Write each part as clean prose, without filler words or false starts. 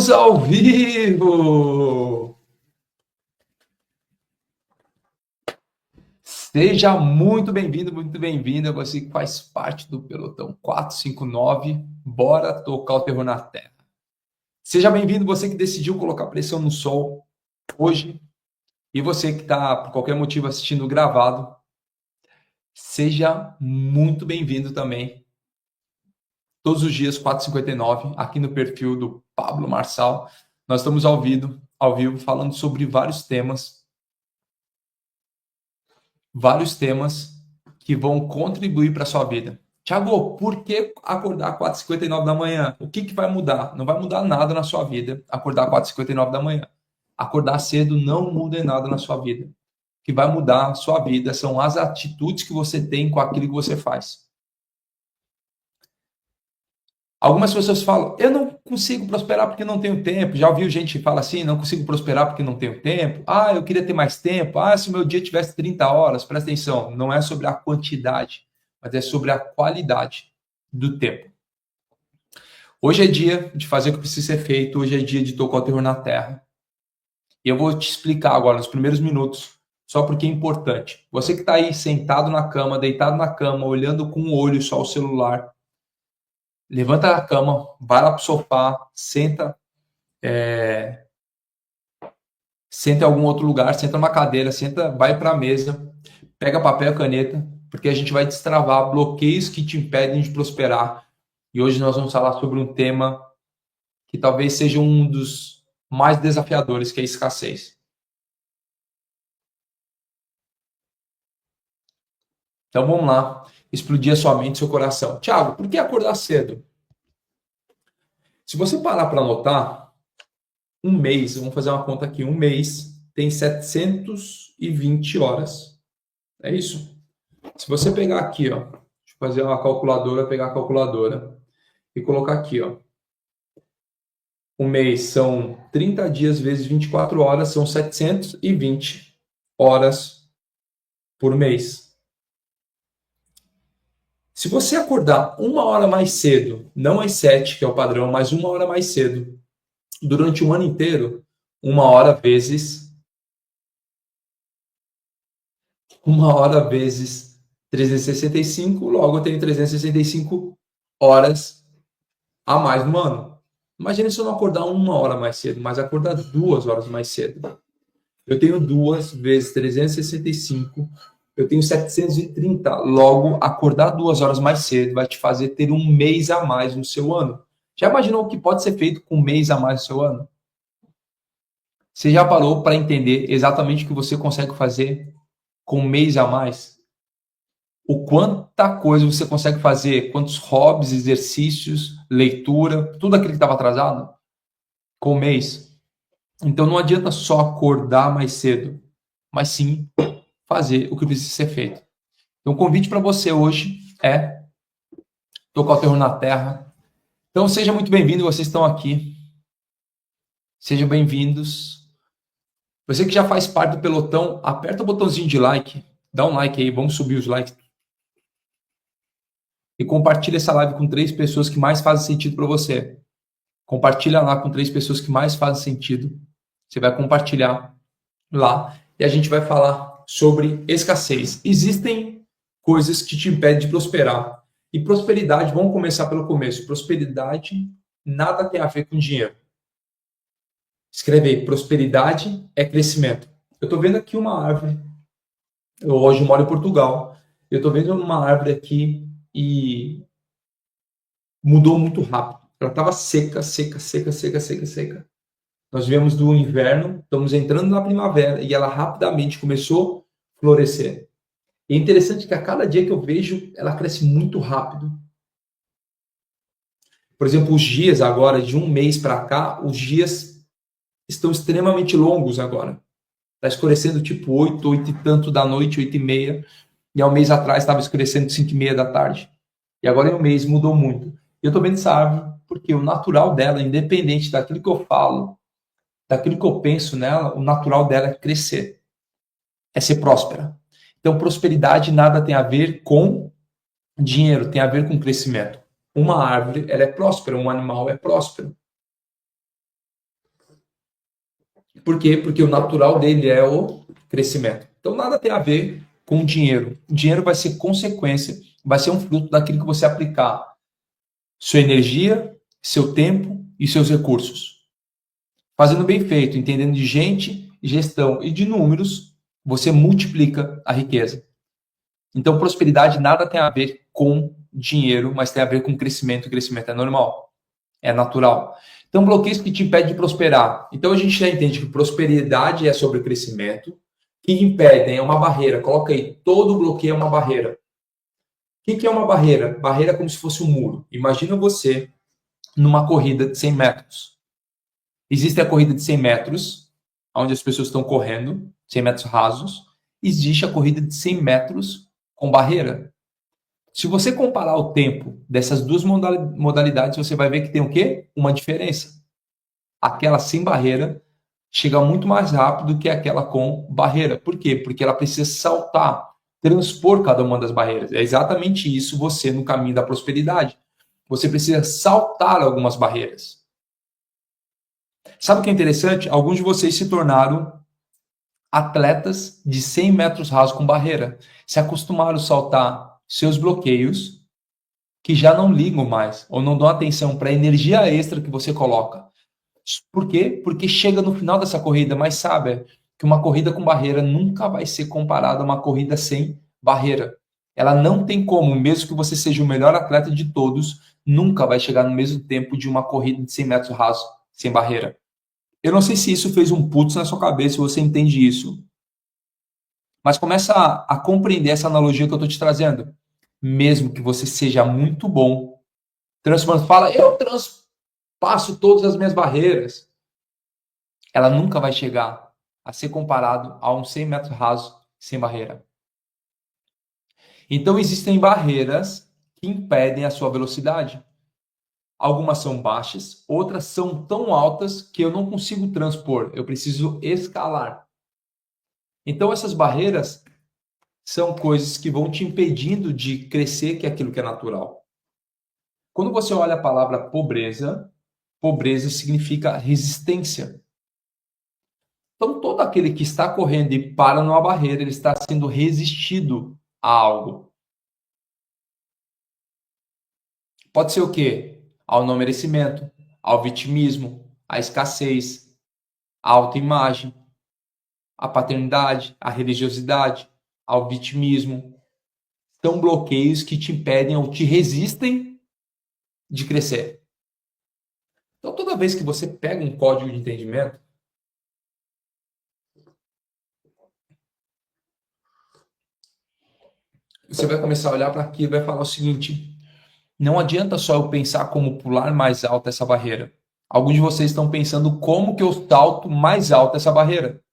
Estamos ao vivo! Seja muito bem-vindo, você que faz parte do Pelotão 459. Bora tocar o terror na terra. Seja bem-vindo, você que decidiu colocar pressão no sol hoje e você que está, por qualquer motivo, assistindo gravado. Seja muito bem-vindo também. Todos os dias, 4h59, aqui no perfil do Pablo Marçal. Nós estamos ao vivo falando sobre vários temas que vão contribuir para a sua vida. Tiago, por que acordar 4h59 da manhã? O que vai mudar? Não vai mudar nada na sua vida acordar 4h59 da manhã. Acordar cedo não muda nada na sua vida. O que vai mudar a sua vida são as atitudes que você tem com aquilo que você faz. Algumas pessoas falam, eu não consigo prosperar porque não tenho tempo. Já ouviu gente que fala assim, não consigo prosperar porque não tenho tempo. Ah, eu queria ter mais tempo. Ah, se o meu dia tivesse 30 horas. Presta atenção, não é sobre a quantidade, mas é sobre a qualidade do tempo. Hoje é dia de fazer o que precisa ser feito. Hoje é dia de tocar o terror na terra. E eu vou te explicar agora, nos primeiros minutos, só porque é importante. Você que está aí sentado na cama, deitado na cama, olhando com o olho só o celular, levanta da cama, vai lá pro sofá, senta em algum outro lugar, senta numa cadeira, vai para a mesa, pega papel e caneta, porque a gente vai destravar bloqueios que te impedem de prosperar. E hoje nós vamos falar sobre um tema que talvez seja um dos mais desafiadores, que é a escassez. Então vamos lá, explodir a sua mente e seu coração. Tiago, por que acordar cedo? Se você parar para anotar, um mês, vamos fazer uma conta aqui, um mês tem 720 horas. É isso? Se você pegar aqui, ó, deixa eu fazer uma calculadora, pegar a calculadora e colocar aqui, ó. Um mês são 30 dias vezes 24 horas, são 720 horas por mês. Se você acordar uma hora mais cedo, não às 7, que é o padrão, mas uma hora mais cedo, durante um ano inteiro, uma hora vezes 365, logo eu tenho 365 horas a mais no ano. Imagina se eu não acordar uma hora mais cedo, mas acordar 2 horas mais cedo. Eu tenho 2 vezes 365, eu tenho 730. Logo, acordar 2 horas mais cedo vai te fazer ter um mês a mais no seu ano. Já imaginou o que pode ser feito com um mês a mais no seu ano? Você já parou para entender exatamente o que você consegue fazer com um mês a mais? O quanta coisa você consegue fazer, quantos hobbies, exercícios, leitura, tudo aquilo que estava atrasado com um mês. Então não adianta só acordar mais cedo, mas sim fazer o que precisa ser feito. Então o convite para você hoje é tocar o terror na terra. Então seja muito bem-vindo, vocês estão aqui. Sejam bem-vindos. Você que já faz parte do pelotão, aperta o botãozinho de like, dá um like aí, vamos subir os likes. E compartilha essa live com 3 pessoas que mais fazem sentido para você. Compartilha lá com 3 pessoas que mais fazem sentido. Você vai compartilhar lá e a gente vai falar sobre escassez. Existem coisas que te impedem de prosperar. E prosperidade, vamos começar pelo começo. Prosperidade nada tem a ver com dinheiro. Escreve aí, prosperidade é crescimento. Eu estou vendo aqui uma árvore. Eu hoje moro em Portugal. Eu estou vendo uma árvore aqui e mudou muito rápido. Ela estava seca. Nós viemos do inverno, estamos entrando na primavera e ela rapidamente começou a florescer. E é interessante que a cada dia que eu vejo, ela cresce muito rápido. Por exemplo, os dias agora, de um mês para cá, os dias estão extremamente longos agora. Está escurecendo tipo 8 e tanto da noite, 8h30. E há um mês atrás estava escurecendo 5h30 da tarde. E agora em um mês mudou muito. E eu estou vendo essa árvore porque o natural dela, independente daquilo que eu falo, daquilo que eu penso nela, o natural dela é crescer, é ser próspera. Então, prosperidade nada tem a ver com dinheiro, tem a ver com crescimento. Uma árvore, ela é próspera, um animal é próspero. Por quê? Porque o natural dele é o crescimento. Então nada tem a ver com dinheiro. O dinheiro vai ser consequência, vai ser um fruto daquilo que você aplicar sua energia, seu tempo e seus recursos. Fazendo bem feito, entendendo de gente, gestão e de números, você multiplica a riqueza. Então, prosperidade nada tem a ver com dinheiro, mas tem a ver com crescimento. O crescimento é normal, é natural. Então, bloqueios que te impedem de prosperar. Então, a gente já entende que prosperidade é sobre crescimento, que impedem é uma barreira. Coloca aí, todo bloqueio é uma barreira. O que é uma barreira? Barreira é como se fosse um muro. Imagina você numa corrida de 100 metros. Existe a corrida de 100 metros, onde as pessoas estão correndo, 100 metros rasos. Existe a corrida de 100 metros com barreira. Se você comparar o tempo dessas duas modalidades, você vai ver que tem o quê? Uma diferença. Aquela sem barreira chega muito mais rápido que aquela com barreira. Por quê? Porque ela precisa saltar, transpor cada uma das barreiras. É exatamente isso você no caminho da prosperidade. Você precisa saltar algumas barreiras. Sabe o que é interessante? Alguns de vocês se tornaram atletas de 100 metros rasos com barreira. Se acostumaram a saltar seus bloqueios, que já não ligam mais, ou não dão atenção para a energia extra que você coloca. Por quê? Porque chega no final dessa corrida, mas sabe que uma corrida com barreira nunca vai ser comparada a uma corrida sem barreira. Ela não tem como, mesmo que você seja o melhor atleta de todos, nunca vai chegar no mesmo tempo de uma corrida de 100 metros rasos sem barreira. Eu não sei se isso fez um putz na sua cabeça, se você entende isso. Mas começa a compreender essa analogia que eu estou te trazendo. Mesmo que você seja muito bom, transforma, fala, eu transpasso todas as minhas barreiras. Ela nunca vai chegar a ser comparado a um 100 metros raso sem barreira. Então existem barreiras que impedem a sua velocidade. Algumas são baixas, outras são tão altas que eu não consigo transpor, eu preciso escalar. Então essas barreiras são coisas que vão te impedindo de crescer, que é aquilo que é natural. Quando você olha a palavra pobreza, pobreza significa resistência. Então todo aquele que está correndo e para numa barreira, ele está sendo resistido a algo. Pode ser o quê? Ao não merecimento, ao vitimismo, à escassez, à autoimagem, à paternidade, à religiosidade, ao vitimismo. São bloqueios que te impedem ou te resistem de crescer. Então, toda vez que você pega um código de entendimento, você vai começar a olhar para aquilo e vai falar o seguinte: não adianta só eu pensar como pular mais alto essa barreira. Alguns de vocês estão pensando como que eu salto mais alto essa barreira.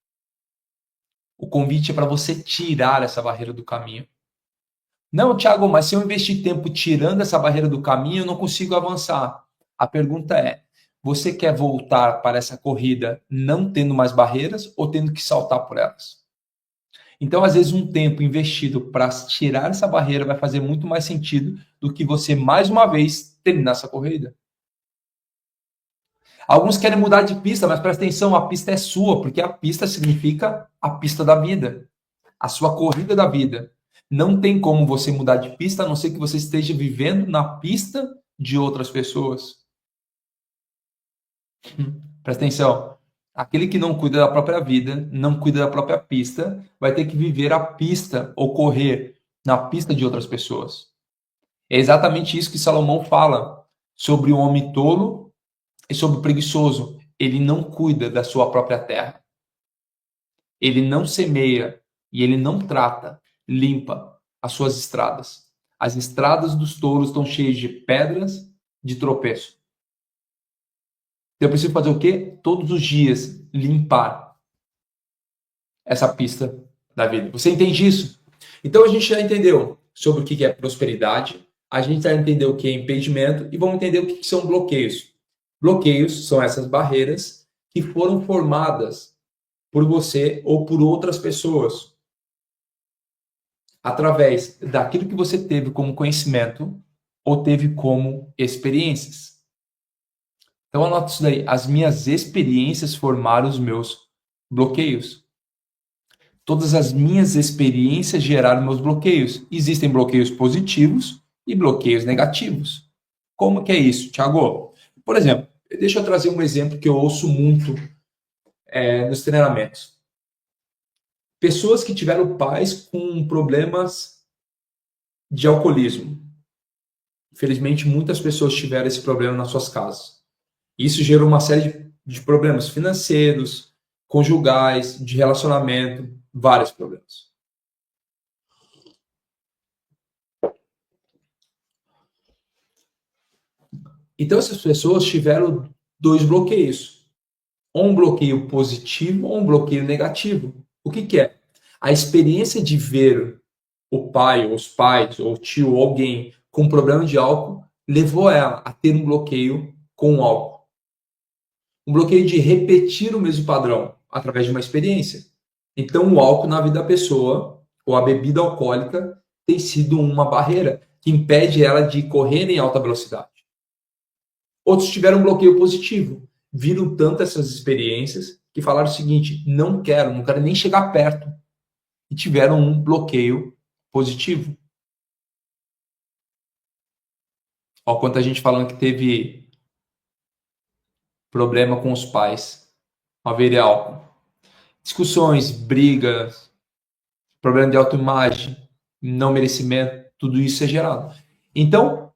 O convite é para você tirar essa barreira do caminho. Não, Thiago, mas se eu investir tempo tirando essa barreira do caminho, eu não consigo avançar. A pergunta é: você quer voltar para essa corrida não tendo mais barreiras ou tendo que saltar por elas? Então, às vezes, um tempo investido para tirar essa barreira vai fazer muito mais sentido do que você, mais uma vez, terminar essa corrida. Alguns querem mudar de pista, mas presta atenção, a pista é sua, porque a pista significa a pista da vida, a sua corrida da vida. Não tem como você mudar de pista, a não ser que você esteja vivendo na pista de outras pessoas. Presta atenção. Aquele que não cuida da própria vida, não cuida da própria pista, vai ter que viver a pista ou correr na pista de outras pessoas. É exatamente isso que Salomão fala sobre o homem tolo e sobre o preguiçoso. Ele não cuida da sua própria terra. Ele não semeia e ele não trata, limpa as suas estradas. As estradas dos touros estão cheias de pedras de tropeço. Eu preciso fazer o quê? Todos os dias limpar essa pista da vida. Você entende isso? Então a gente já entendeu sobre o que é prosperidade, a gente já entendeu o que é impedimento e vamos entender o que são bloqueios. Bloqueios são essas barreiras que foram formadas por você ou por outras pessoas através daquilo que você teve como conhecimento ou teve como experiências. Então anota isso daí. As minhas experiências formaram os meus bloqueios. Todas as minhas experiências geraram meus bloqueios. Existem bloqueios positivos e bloqueios negativos. Como que é isso, Thiago? Por exemplo, deixa eu trazer um exemplo que eu ouço muito nos treinamentos. Pessoas que tiveram pais com problemas de alcoolismo. Infelizmente, muitas pessoas tiveram esse problema nas suas casas. Isso gerou uma série de problemas financeiros, conjugais, de relacionamento, vários problemas. Então, essas pessoas tiveram dois bloqueios. Ou um bloqueio positivo ou um bloqueio negativo. O que, que é? A experiência de ver o pai, ou os pais, ou o tio, ou alguém com problema de álcool, levou ela a ter um bloqueio com o álcool. Um bloqueio de repetir o mesmo padrão através de uma experiência. Então, o álcool na vida da pessoa, ou a bebida alcoólica, tem sido uma barreira que impede ela de correr em alta velocidade. Outros tiveram um bloqueio positivo. Viram tanto essas experiências que falaram o seguinte: não quero nem chegar perto. E tiveram um bloqueio positivo. Olha quanta gente falando que teve problema com os pais ao ver álcool. Discussões, brigas, problema de autoimagem, não merecimento, tudo isso é gerado. Então,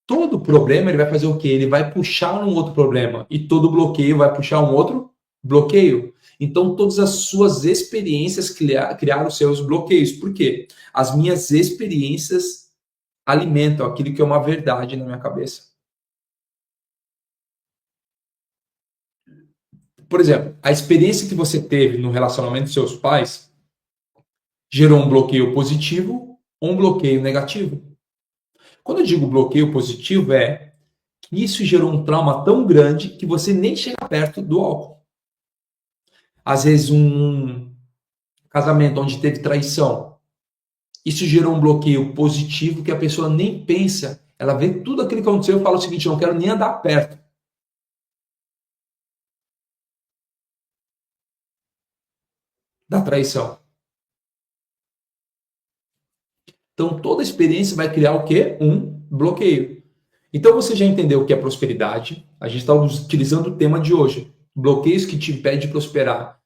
todo problema ele vai fazer o quê? Ele vai puxar um outro problema. E todo bloqueio vai puxar um outro bloqueio. Então, todas as suas experiências criaram seus bloqueios. Por quê? As minhas experiências alimentam aquilo que é uma verdade na minha cabeça. Por exemplo, a experiência que você teve no relacionamento com seus pais gerou um bloqueio positivo ou um bloqueio negativo. Quando eu digo bloqueio positivo, é que isso gerou um trauma tão grande que você nem chega perto do álcool. Às vezes, um casamento onde teve traição, isso gerou um bloqueio positivo que a pessoa nem pensa. Ela vê tudo aquilo que aconteceu e fala o seguinte: eu não quero nem andar perto da traição. Então, toda experiência vai criar o quê? Um bloqueio. Então, você já entendeu o que é prosperidade. A gente está utilizando o tema de hoje. Bloqueios que te impedem de prosperar.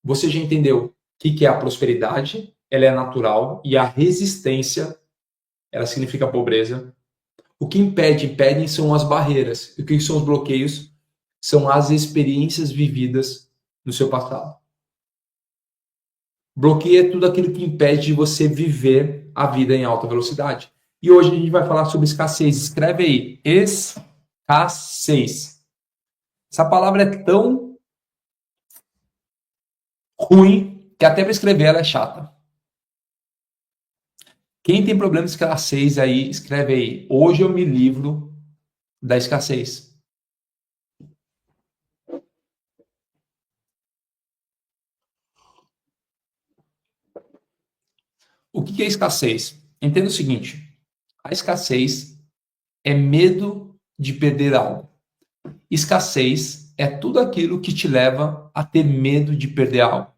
Você já entendeu o que é a prosperidade? Ela é natural. E a resistência, ela significa pobreza. O que impedem são as barreiras. E o que são os bloqueios? São as experiências vividas no seu passado. Bloqueio é tudo aquilo que impede de você viver a vida em alta velocidade. E hoje a gente vai falar sobre escassez. Escreve aí, escassez. Essa palavra é tão ruim que até para escrever ela é chata. Quem tem problema de escassez aí, escreve aí. Hoje eu me livro da escassez. O que é escassez? Entenda o seguinte: a escassez é medo de perder algo. Escassez é tudo aquilo que te leva a ter medo de perder algo.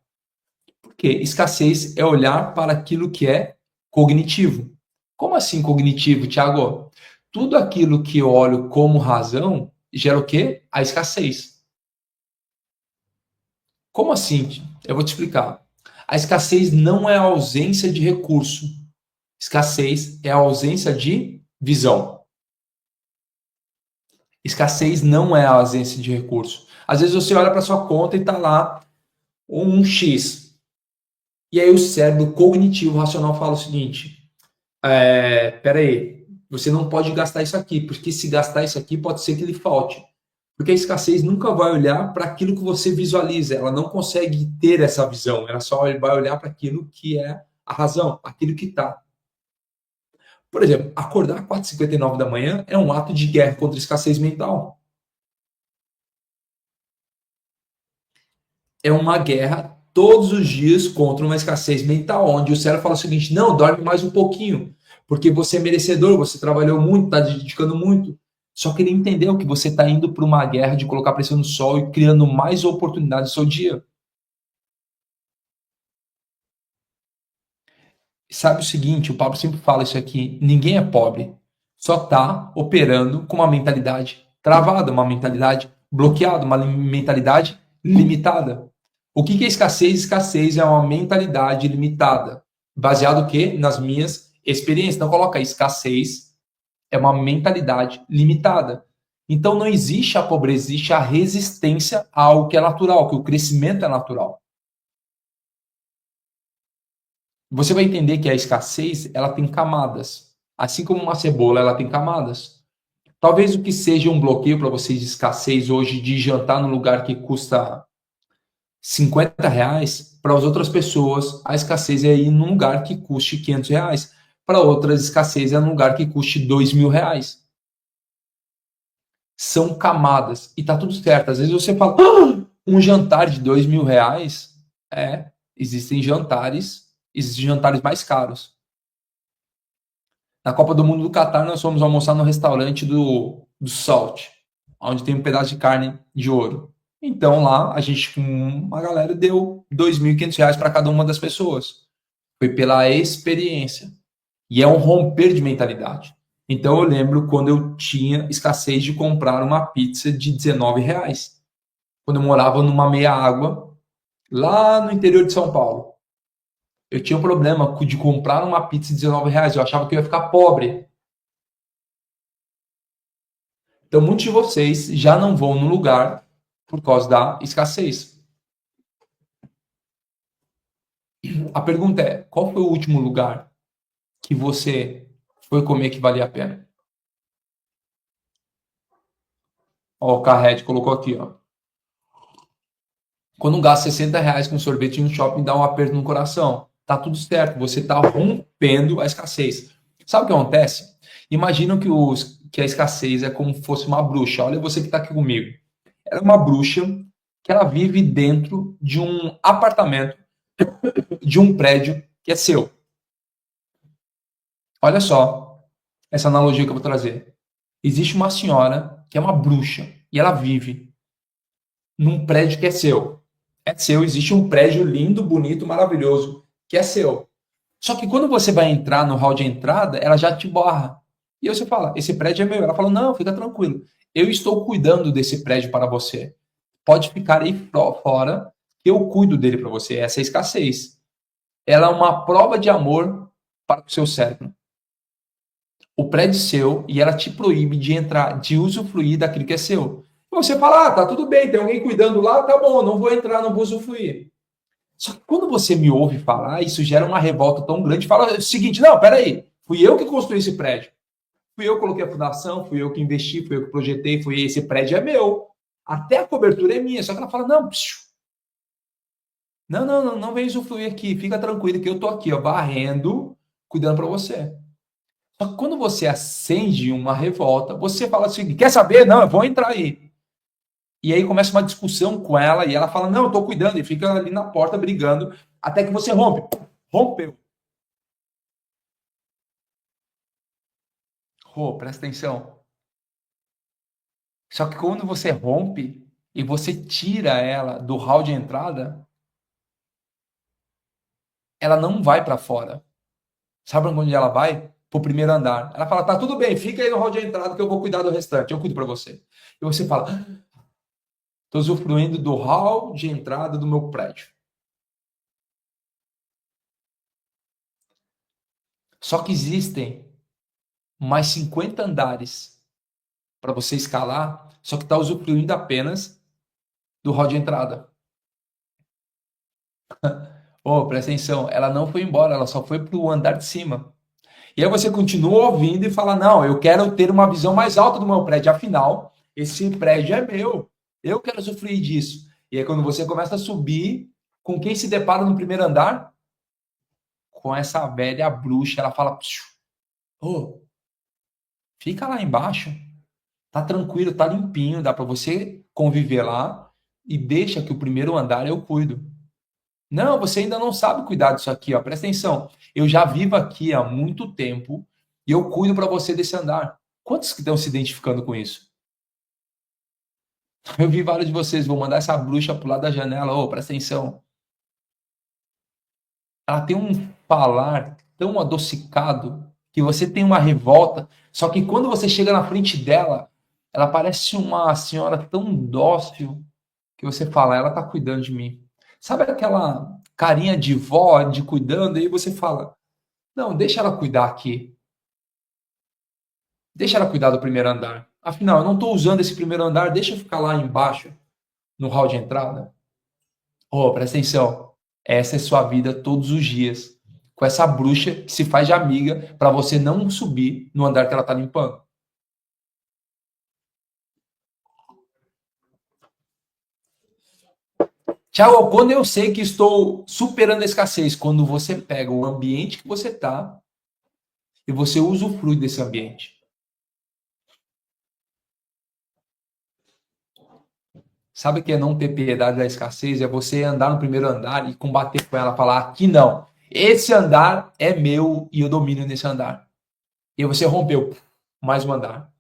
Porque escassez é olhar para aquilo que é cognitivo. Como assim cognitivo, Thiago? Tudo aquilo que eu olho como razão gera o quê? A escassez. Como assim? Eu vou te explicar. A escassez não é a ausência de recurso. Escassez é a ausência de visão. Escassez não é a ausência de recurso. Às vezes você olha para sua conta e está lá um X. E aí o cérebro cognitivo racional fala o seguinte: peraí, você não pode gastar isso aqui, porque se gastar isso aqui pode ser que lhe falte. Porque a escassez nunca vai olhar para aquilo que você visualiza, ela não consegue ter essa visão, ela só vai olhar para aquilo que é a razão, aquilo que está. Por exemplo, acordar às 4h59 da manhã é um ato de guerra contra a escassez mental. É uma guerra todos os dias contra uma escassez mental, onde o cérebro fala o seguinte: não, dorme mais um pouquinho, porque você é merecedor, você trabalhou muito, está dedicando muito. Só que ele entendeu que você está indo para uma guerra de colocar pressão no sol e criando mais oportunidades no seu dia. Sabe o seguinte, o Pablo sempre fala isso aqui, ninguém é pobre, só está operando com uma mentalidade travada, uma mentalidade bloqueada, uma mentalidade limitada. O que é escassez? Escassez é uma mentalidade limitada, baseado o quê? Nas minhas experiências. Então coloca aí, escassez é uma mentalidade limitada. Então não existe a pobreza, existe a resistência ao que é natural, que o crescimento é natural. Você vai entender que a escassez, ela tem camadas. Assim como uma cebola, ela tem camadas. Talvez o que seja um bloqueio para vocês de escassez hoje de jantar no lugar que custa R$ 50, para as outras pessoas a escassez é ir num lugar que custe R$ 500. Para outras, escassez é num lugar que custe R$ 2.000. São camadas e tá tudo certo. Às vezes você fala, um jantar de R$ 2.000, existem jantares mais caros. Na Copa do Mundo do Catar, nós fomos almoçar no restaurante do Salt, onde tem um pedaço de carne de ouro. Então lá, a gente, com uma galera, deu R$ 2.500 para cada uma das pessoas. Foi pela experiência. E é um romper de mentalidade. Então eu lembro quando eu tinha escassez de comprar uma pizza de R$ 19. Quando eu morava numa meia água, lá no interior de São Paulo. Eu tinha um problema de comprar uma pizza de R$ 19. Eu achava que eu ia ficar pobre. Então muitos de vocês já não vão no lugar por causa da escassez. A pergunta é: qual foi o último lugar que você foi comer que valia a pena? Ó, o Carred colocou aqui, ó. Quando gasta R$ 60 com sorvete em um shopping, dá um aperto no coração. Tá tudo certo, você tá rompendo a escassez. Sabe o que acontece? Imagina que a escassez é como se fosse uma bruxa. Olha você que tá aqui comigo. Ela é uma bruxa que ela vive dentro de um apartamento, de um prédio que é seu. Olha só essa analogia que eu vou trazer. Existe uma senhora que é uma bruxa e ela vive num prédio que é seu. É seu, existe um prédio lindo, bonito, maravilhoso, que é seu. Só que quando você vai entrar no hall de entrada, ela já te barra. E aí você fala, esse prédio é meu. Ela fala, não, fica tranquilo. Eu estou cuidando desse prédio para você. Pode ficar aí fora, que eu cuido dele para você. Essa é a escassez. Ela é uma prova de amor para o seu cérebro. O prédio é seu e ela te proíbe de entrar, de usufruir daquilo que é seu. Você fala, tá tudo bem, tem alguém cuidando lá, tá bom, não vou entrar, não vou usufruir. Só que quando você me ouve falar, isso gera uma revolta tão grande. Fala o seguinte, não, peraí, fui eu que construí esse prédio. Fui eu que coloquei a fundação, fui eu que investi, fui eu que projetei, esse prédio é meu. Até a cobertura é minha. Só que ela fala, não, não vem usufruir aqui, fica tranquilo que eu tô aqui, ó, varrendo, cuidando para você. Só que quando você acende uma revolta, você fala assim, quer saber? Não, eu vou entrar aí. E aí começa uma discussão com ela e ela fala, não, eu tô cuidando, e fica ali na porta brigando, até que você rompe. Rompeu. Oh, presta atenção. Só que quando você rompe e você tira ela do hall de entrada, ela não vai para fora. Sabe onde ela vai? Pro primeiro andar. Ela fala, tá tudo bem, fica aí no hall de entrada que eu vou cuidar do restante, eu cuido para você. E você fala, estou usufruindo do hall de entrada do meu prédio. Só que existem mais 50 andares para você escalar, só que está usufruindo apenas do hall de entrada. Oh, presta atenção, ela não foi embora, ela só foi para o andar de cima. E aí você continua ouvindo e fala: não, eu quero ter uma visão mais alta do meu prédio, afinal, esse prédio é meu, eu quero usufruir disso. E aí quando você começa a subir, com quem se depara no primeiro andar? Com essa velha bruxa, ela fala: oh, fica lá embaixo, tá tranquilo, tá limpinho, dá para você conviver lá e deixa que o primeiro andar eu cuido. Não, você ainda não sabe cuidar disso aqui, ó. Presta atenção. Eu já vivo aqui há muito tempo e eu cuido para você desse andar. Quantos que estão se identificando com isso? Eu vi vários de vocês, vou mandar essa bruxa pular da janela. Ô, presta atenção. Ela tem um falar tão adocicado que você tem uma revolta, só que quando você chega na frente dela, ela parece uma senhora tão dócil que você fala, ela tá cuidando de mim. Sabe aquela carinha de vó, de cuidando, e aí você fala, não, deixa ela cuidar aqui. Deixa ela cuidar do primeiro andar. Afinal, eu não estou usando esse primeiro andar, deixa eu ficar lá embaixo, no hall de entrada. Oh, presta atenção. Essa é sua vida todos os dias. Com essa bruxa que se faz de amiga para você não subir no andar que ela tá limpando. Tiago, quando eu sei que estou superando a escassez, quando você pega o ambiente que você tá e você usufrui desse ambiente. Sabe o que é não ter piedade da escassez? É você andar no primeiro andar e combater com ela, falar aqui não. Esse andar é meu e eu domino nesse andar. E você rompeu mais um andar.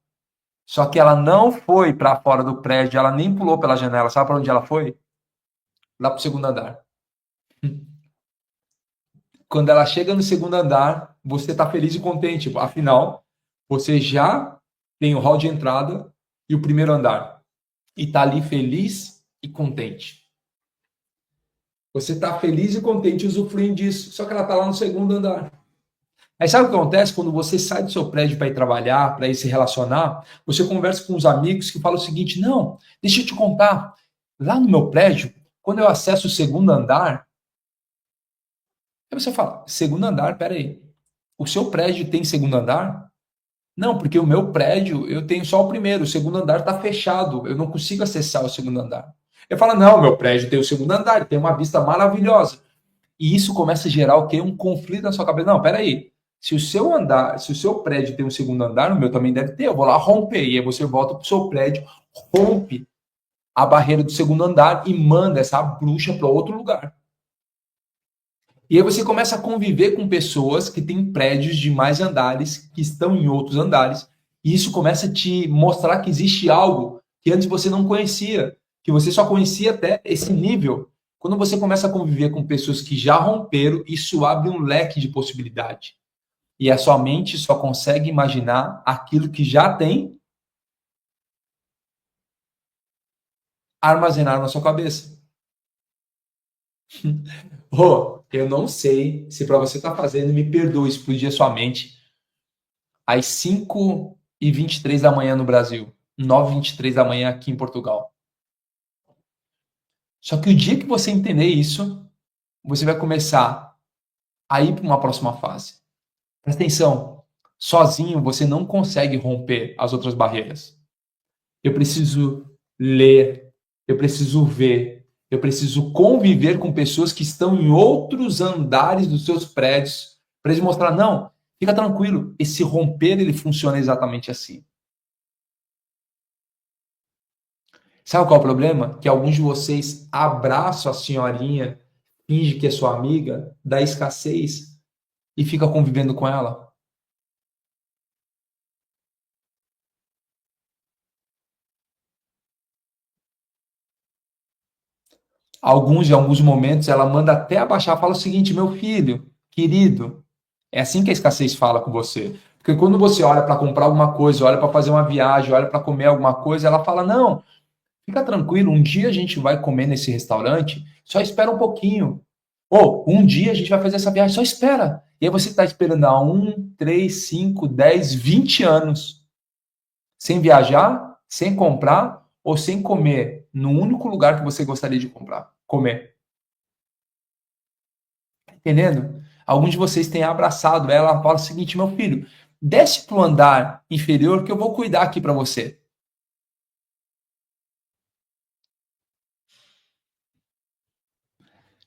Só que ela não foi para fora do prédio, ela nem pulou pela janela. Sabe para onde ela foi? Lá para o segundo andar. Quando ela chega no segundo andar, você está feliz e contente. Afinal, você já tem o hall de entrada e o primeiro andar. E está ali feliz e contente. Você está feliz e contente usufruindo disso. Só que ela está lá no segundo andar. Aí sabe o que acontece quando você sai do seu prédio para ir trabalhar, para ir se relacionar? Você conversa com os amigos que falam o seguinte: não, deixa eu te contar. Lá no meu prédio, quando eu acesso o segundo andar, aí você fala: segundo andar, peraí. O seu prédio tem segundo andar? Não, porque o meu prédio eu tenho só o primeiro, o segundo andar está fechado, eu não consigo acessar o segundo andar. Eu falo: não, meu prédio tem o segundo andar, tem uma vista maravilhosa. E isso começa a gerar o quê? Um conflito na sua cabeça. Não, peraí. Se o seu andar, se o seu prédio tem um segundo andar, o meu também deve ter. Eu vou lá romper. E aí você volta para o seu prédio, rompe a barreira do segundo andar e manda essa bruxa para outro lugar. E aí você começa a conviver com pessoas que têm prédios de mais andares, que estão em outros andares. E isso começa a te mostrar que existe algo que antes você não conhecia, que você só conhecia até esse nível. Quando você começa a conviver com pessoas que já romperam, isso abre um leque de possibilidade. E a sua mente só consegue imaginar aquilo que já tem armazenado na sua cabeça. Rô, eu não sei se para você tá fazendo, me perdoe explodir a sua mente às 5h23 da manhã no Brasil, 9h23 da manhã aqui em Portugal. Só que o dia que você entender isso, você vai começar a ir para uma próxima fase. Presta atenção, sozinho você não consegue romper as outras barreiras. Eu preciso ler, eu preciso ver, eu preciso conviver com pessoas que estão em outros andares dos seus prédios para eles mostrar, não, fica tranquilo, esse romper ele funciona exatamente assim. Sabe qual é o problema? Que alguns de vocês abraçam a senhorinha, finge que é sua amiga, da escassez e fica convivendo com ela. Alguns, em alguns momentos, ela manda até abaixar, fala o seguinte, meu filho, querido, é assim que a escassez fala com você. Porque quando você olha para comprar alguma coisa, olha para fazer uma viagem, olha para comer alguma coisa, ela fala, não, fica tranquilo, um dia a gente vai comer nesse restaurante, só espera um pouquinho. Ou, um dia a gente vai fazer essa viagem, só espera. E aí você está esperando há 1, 3, 5, 10, 20 anos, sem viajar, sem comprar ou sem comer no único lugar que você gostaria de comprar, comer. Entendendo? Alguns de vocês têm abraçado ela, ela fala o seguinte, meu filho, desce para o andar inferior que eu vou cuidar aqui para você.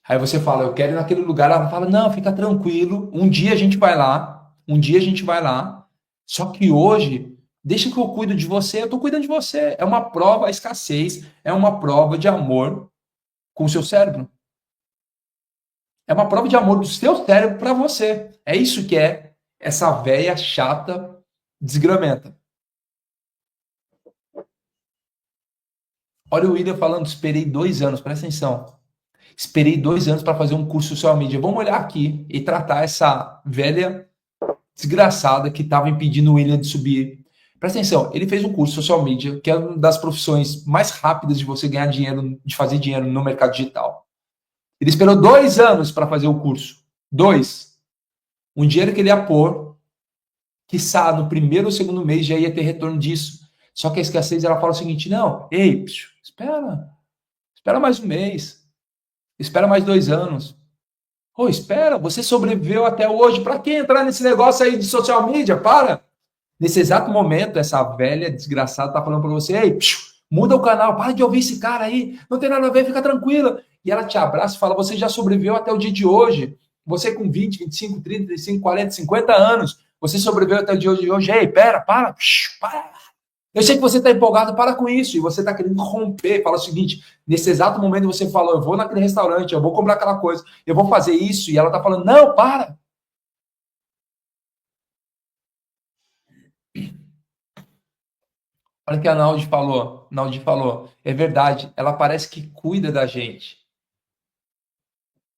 Aí você fala, eu quero ir naquele lugar. Ela fala, não, fica tranquilo. Um dia a gente vai lá. Um dia a gente vai lá. Só que hoje, deixa que eu cuido de você. Eu estou cuidando de você. É uma prova, a escassez é uma prova de amor com o seu cérebro. É uma prova de amor do seu cérebro para você. É isso que é essa véia chata desgramenta. Olha o William falando, esperei 2 anos, presta atenção. Esperei 2 anos para fazer um curso social media. Vamos olhar aqui e tratar essa velha desgraçada que estava impedindo o William de subir. Presta atenção, ele fez um curso social media, que é uma das profissões mais rápidas de você ganhar dinheiro, de fazer dinheiro no mercado digital. Ele esperou 2 anos para fazer o curso. 2. Um dinheiro que ele ia pôr, quiçá no primeiro ou segundo mês já ia ter retorno disso. Só que a escassez, ela fala o seguinte, não, ei, espera mais um mês, espera mais 2 anos. Espera, você sobreviveu até hoje, para que entrar nesse negócio aí de social media? Para! Nesse exato momento, essa velha desgraçada tá falando para você, ei, muda o canal, para de ouvir esse cara aí, não tem nada a ver, fica tranquila. E ela te abraça e fala, você já sobreviveu até o dia de hoje. Você com 20, 25, 30, 35, 40, 50 anos, você sobreviveu até o dia de hoje. Ei, para. Eu sei que você está empolgado, para com isso. E você está querendo romper. Fala o seguinte, nesse exato momento você falou, eu vou naquele restaurante, eu vou comprar aquela coisa, eu vou fazer isso. E ela está falando, não, para. Olha o que a Naldi falou. Naldi falou. É verdade. Ela parece que cuida da gente.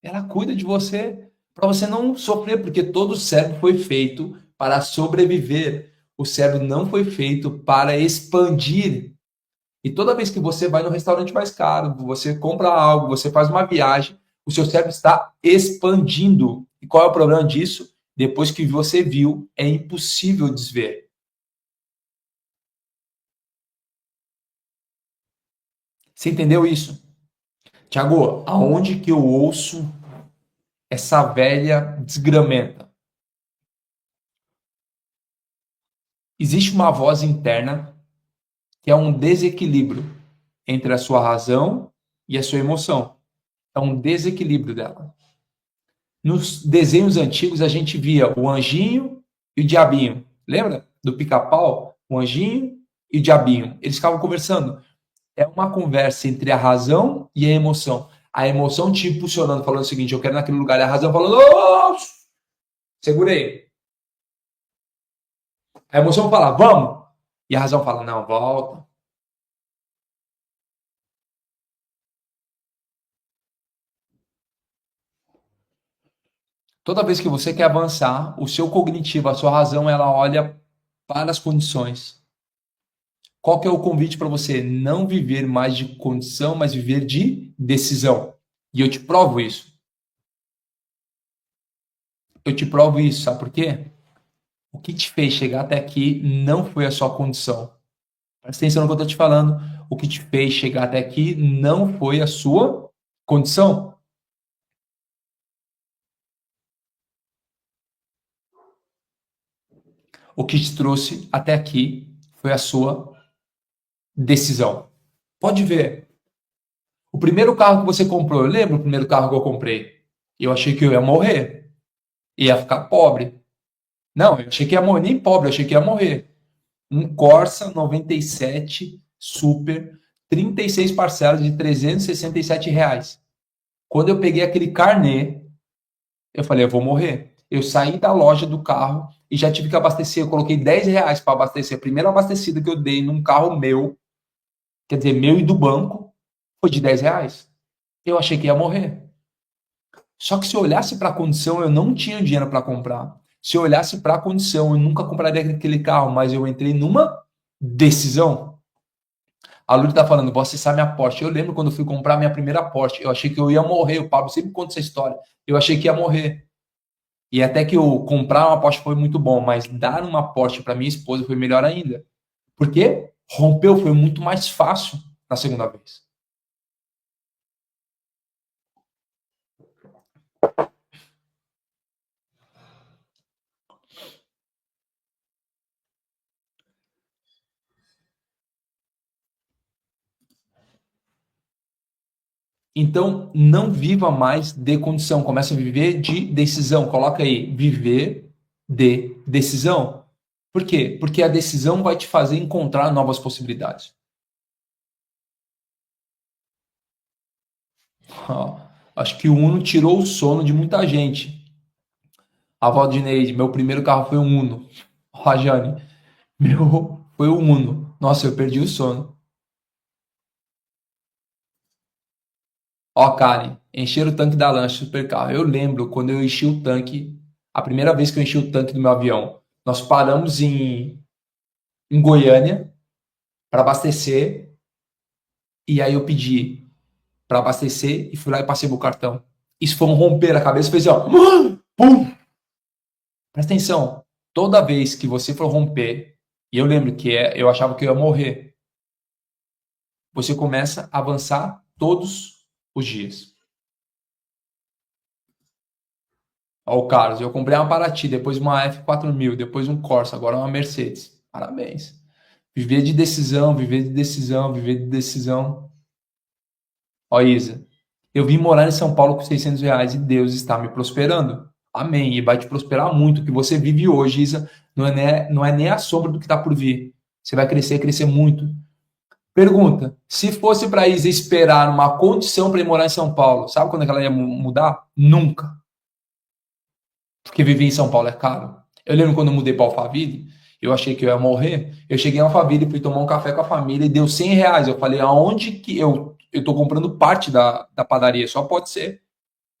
Ela cuida de você para você não sofrer, porque todo o cérebro foi feito para sobreviver. O cérebro não foi feito para expandir. E toda vez que você vai no restaurante mais caro, você compra algo, você faz uma viagem, o seu cérebro está expandindo. E qual é o problema disso? Depois que você viu, é impossível desver. Você entendeu isso? Tiago, aonde que eu ouço essa velha desgramenta? Existe uma voz interna que é um desequilíbrio entre a sua razão e a sua emoção. É um desequilíbrio dela. Nos desenhos antigos a gente via o anjinho e o diabinho. Lembra do pica-pau? O anjinho e o diabinho. Eles ficavam conversando. É uma conversa entre a razão e a emoção. A emoção te impulsionando, falando o seguinte, eu quero ir naquele lugar. E a razão falando, oh! Segurei. A emoção fala, vamos. E a razão fala, não, volta. Toda vez que você quer avançar, o seu cognitivo, a sua razão, ela olha para as condições. Qual que é o convite para você? Não viver mais de condição, mas viver de decisão. E eu te provo isso. Eu te provo isso, sabe por quê? O que te fez chegar até aqui não foi a sua condição. Presta atenção no que eu estou te falando. O que te fez chegar até aqui não foi a sua condição. O que te trouxe até aqui foi a sua decisão. Pode ver. O primeiro carro que você comprou, eu lembro o primeiro carro que eu comprei. Eu achei que eu ia morrer. Ia ficar pobre. Não, eu achei que ia morrer. Nem pobre, eu achei que ia morrer. Um Corsa 97 Super, 36 parcelas de R$ 367. Quando eu peguei aquele carnê, eu falei, eu vou morrer. Eu saí da loja do carro e já tive que abastecer. Eu coloquei R$ 10 para abastecer. A primeira abastecida que eu dei num carro meu, quer dizer, meu e do banco, foi de R$ 10. Eu achei que ia morrer. Só que se eu olhasse para a condição, eu não tinha dinheiro para comprar. Se eu olhasse para a condição, eu nunca compraria aquele carro, mas eu entrei numa decisão. A Lúcia está falando, vou acessar minha Porsche. Eu lembro quando eu fui comprar minha primeira Porsche, eu achei que eu ia morrer. O Pablo sempre conta essa história. Eu achei que ia morrer. E até que eu comprar uma Porsche foi muito bom, mas dar uma Porsche para minha esposa foi melhor ainda. Por quê? Rompeu, foi muito mais fácil na segunda vez. Então, não viva mais de condição, comece a viver de decisão. Coloca aí, viver de decisão. Por quê? Porque a decisão vai te fazer encontrar novas possibilidades. Ó, acho que o Uno tirou o sono de muita gente. A Valdineide, meu primeiro carro foi um Uno. Ó, Jane, meu foi o Uno. Nossa, eu perdi o sono. Ó, Karen, Encher o tanque da lancha super carro. Eu lembro quando eu enchi o tanque, a primeira vez que eu enchi o tanque do meu avião. Nós paramos em Goiânia para abastecer, e aí eu pedi para abastecer e fui lá e passei meu cartão. Isso foi um romper a cabeça, fez assim, ó. Pum! Presta atenção. Toda vez que você for romper, e eu lembro que eu achava que eu ia morrer, você começa a avançar todos os dias. Ó, o Carlos, eu comprei uma Paraty, depois uma F4000, depois um Corsa, agora uma Mercedes. Parabéns. Viver de decisão, viver de decisão, viver de decisão. Ó, Isa, eu vim morar em São Paulo com R$ 600 e Deus está me prosperando. Amém. E vai te prosperar muito. O que você vive hoje, Isa, não é nem a sombra do que está por vir. Você vai crescer, crescer muito. Pergunta: se fosse para Isa esperar uma condição para ir morar em São Paulo, sabe quando é que ela ia mudar? Nunca. Porque viver em São Paulo é caro. Eu lembro quando eu mudei para Alphaville, eu achei que eu ia morrer. Eu cheguei em Alphaville, fui tomar um café com a família e deu R$ 100. Eu falei, aonde que eu tô comprando parte da padaria? Só pode ser.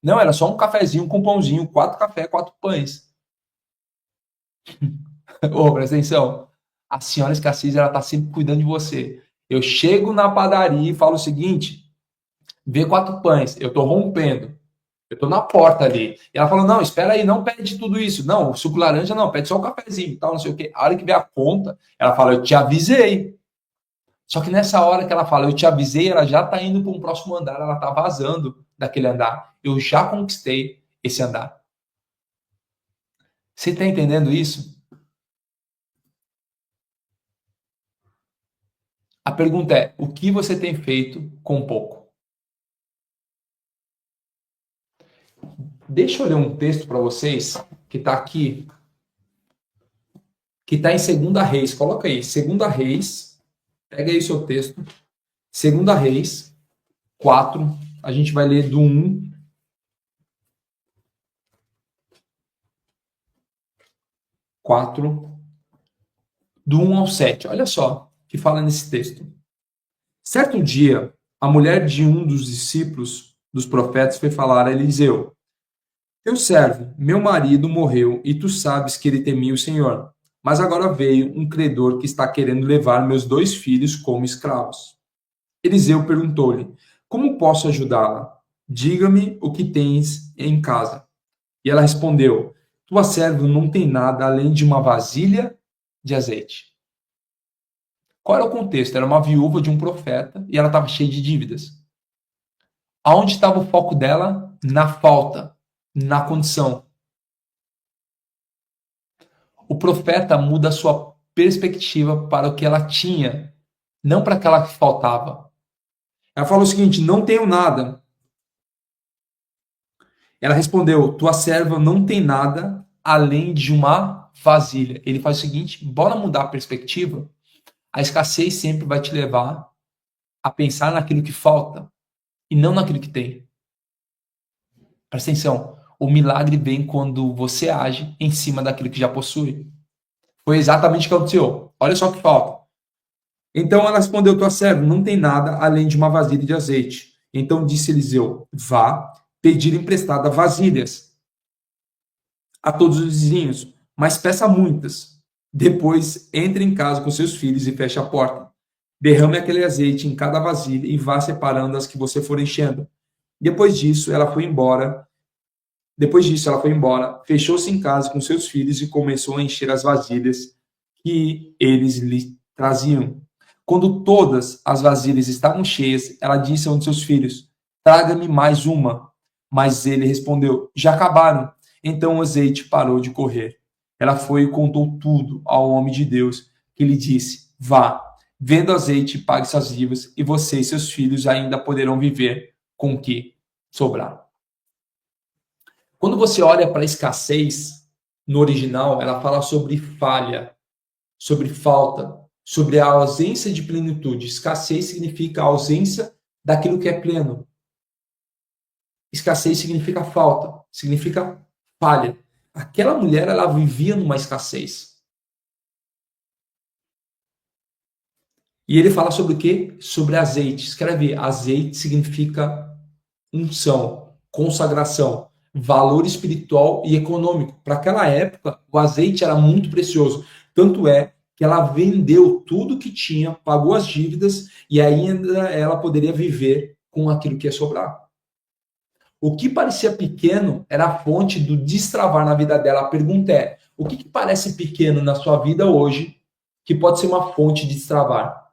Não, era só um cafezinho com pãozinho, 4 cafés, 4 pães. Ô, presta atenção. A senhora escassez, ela tá sempre cuidando de você. Eu chego na padaria e falo o seguinte, vê 4 pães, eu tô rompendo. Eu tô na porta ali. E ela falou: não, espera aí, não pede tudo isso. Não, o suco laranja não, pede só o cafezinho, tal, não sei o quê. A hora que vem a conta, ela fala: eu te avisei. Só que nessa hora que ela fala, eu te avisei, ela já tá indo para um próximo andar, ela tá vazando daquele andar. Eu já conquistei esse andar. Você tá entendendo isso? A pergunta é: o que você tem feito com pouco? Deixa eu ler um texto para vocês que está aqui, que está em Segunda Reis. Coloca aí, Segunda Reis. Pega aí o seu texto. Segunda Reis 4, a gente vai ler do 1 4 do 1 ao 7. Olha só o que fala nesse texto. Certo dia, a mulher de um dos discípulos dos profetas foi falar a Eliseu: teu servo, meu marido, morreu e tu sabes que ele temia o Senhor. Mas agora veio um credor que está querendo levar meus 2 filhos como escravos. Eliseu perguntou-lhe: como posso ajudá-la? Diga-me o que tens em casa. E ela respondeu: tua serva não tem nada além de uma vasilha de azeite. Qual era o contexto? Era uma viúva de um profeta e ela estava cheia de dívidas. Aonde estava o foco dela? Na falta, na condição. O profeta muda a sua perspectiva para o que ela tinha, não para aquela que faltava. Ela falou o seguinte: não tenho nada. Ela respondeu: tua serva não tem nada além de uma vasilha. Ele faz o seguinte: bora mudar a perspectiva. A escassez sempre vai te levar a pensar naquilo que falta e não naquilo que tem. Presta atenção. O milagre vem quando você age em cima daquilo que já possui. Foi exatamente o que aconteceu. Olha só o que falta. Então ela respondeu: tua serva não tem nada além de uma vasilha de azeite. Então disse Eliseu: vá pedir emprestada vasilhas a todos os vizinhos, mas peça muitas. Depois entre em casa com seus filhos e feche a porta. Derrame aquele azeite em cada vasilha e vá separando as que você for enchendo. Depois disso, ela foi embora. Depois disso, ela foi embora, fechou-se em casa com seus filhos e começou a encher as vasilhas que eles lhe traziam. Quando todas as vasilhas estavam cheias, ela disse a um de seus filhos: traga-me mais uma. Mas ele respondeu: já acabaram. Então o azeite parou de correr. Ela foi e contou tudo ao homem de Deus, que lhe disse: vá, venda o azeite e pague suas dívidas, e você e seus filhos ainda poderão viver com o que sobrar. Quando você olha para a escassez, no original, ela fala sobre falha, sobre falta, sobre a ausência de plenitude. Escassez significa a ausência daquilo que é pleno. Escassez significa falta, significa falha. Aquela mulher, ela vivia numa escassez. E ele fala sobre o quê? Sobre azeite. Escreve, azeite significa unção, consagração, valor espiritual e econômico. Para aquela época, o azeite era muito precioso. Tanto é que ela vendeu tudo que tinha, pagou as dívidas e ainda ela poderia viver com aquilo que ia sobrar. O que parecia pequeno era a fonte do destravar na vida dela. A pergunta é: o que parece pequeno na sua vida hoje que pode ser uma fonte de destravar?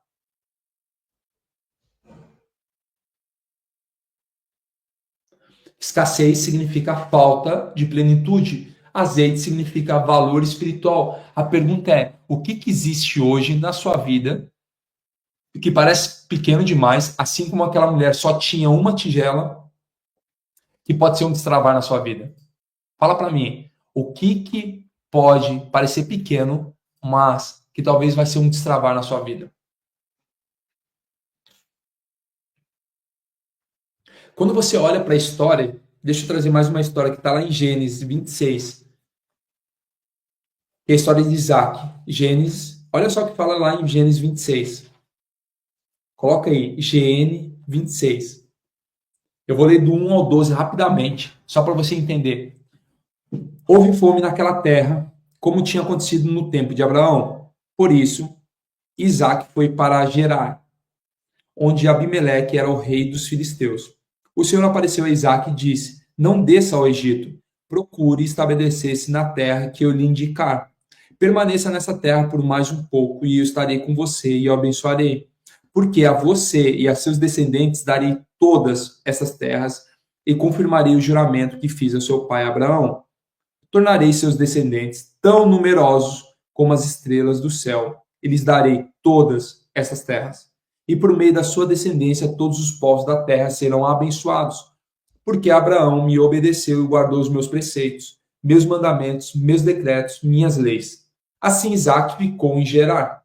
Escassez significa falta de plenitude. Azeite significa valor espiritual. A pergunta é: o que existe hoje na sua vida que parece pequeno demais, assim como aquela mulher só tinha uma tigela, que pode ser um destravar na sua vida? Fala para mim, o que pode parecer pequeno, mas que talvez vai ser um destravar na sua vida? Quando você olha para a história, deixa eu trazer mais uma história que está lá em Gênesis 26, que é a história de Isaac. Gênesis, olha só o que fala lá em Gênesis 26. Coloca aí, GN 26. Eu vou ler do 1 ao 12 rapidamente, só para você entender. Houve fome naquela terra, como tinha acontecido no tempo de Abraão. Por isso, Isaac foi para Gerar, onde Abimeleque era o rei dos filisteus. O Senhor apareceu a Isaac e disse: não desça ao Egito, procure estabelecer-se na terra que eu lhe indicar. Permaneça nessa terra por mais um pouco, e eu estarei com você e o abençoarei. Porque a você e a seus descendentes darei todas essas terras e confirmarei o juramento que fiz a seu pai Abraão. Tornarei seus descendentes tão numerosos como as estrelas do céu, e lhes darei todas essas terras. E por meio da sua descendência, todos os povos da terra serão abençoados, porque Abraão me obedeceu e guardou os meus preceitos, meus mandamentos, meus decretos, minhas leis. Assim Isaac ficou em Gerar.